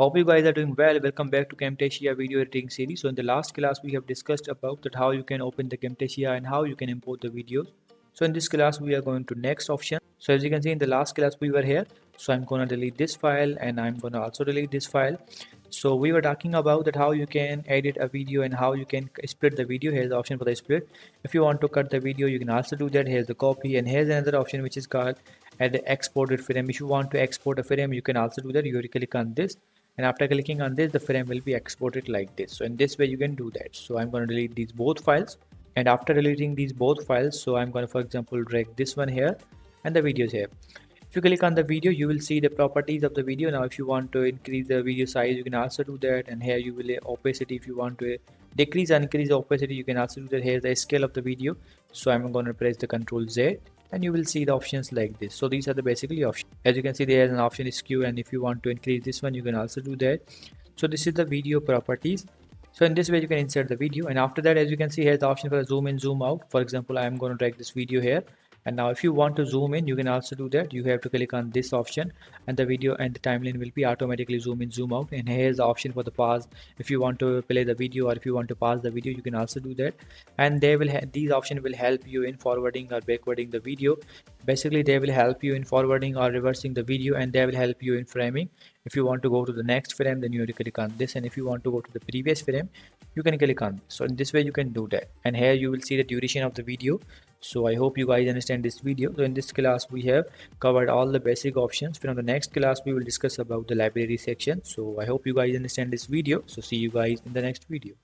Hope you guys are doing well. Welcome back to Camtasia video editing series. So in the last class we have discussed about that how you can open the Camtasia and how you can import the videos. So in this class we are going to next option. So as you can see in the last class we were here. So I'm gonna delete this file and I'm gonna also delete this file. So we were talking about that how you can edit a video and how you can split the video. Here's the option for the split. If you want to cut the video, you can also do that. Here's the copy, and here's another option which is called add exported frame. If you want to export a frame, you can also do that. You click on this, and after clicking on this, the frame will be exported like this. So in this way you can do that. So I'm going to delete these both files, and after deleting these both files, so I'm going to, for example, drag this one here and the videos here. If you click on the video, you will see the properties of the video. Now if you want to increase the video size, you can also do that, and here you will opacity. If you want to decrease and increase the opacity, you can also do that. Here's the scale of the video. So I'm going to press the Ctrl Z, and you will see the options like this. So these are the basically options. As you can see, there is an option is skew, and if you want to increase this one, you can also do that. So this is the video properties. So in this way you can insert the video, and after that, as you can see, here's the option for the zoom in, zoom out. For example, I am going to drag this video here, and now if you want to zoom in, you can also do that. You have to click on this option, and the video and the timeline will be automatically zoom in, zoom out. And here's the option for the pause. If you want to play the video or if you want to pause the video, you can also do that. And they will these options will help you in forwarding or backwarding the video. Basically they will help you in forwarding or reversing the video, and they will help you in framing. If you want to go to the next frame, then you have to click on this, and if you want to go to the previous frame, you can click on this. So in this way you can do that, and here you will see the duration of the video. So I hope you guys understand this video. So in this class we have covered all the basic options. From the next class we will discuss about the library section. So I hope you guys understand this video. So see you guys in the next video.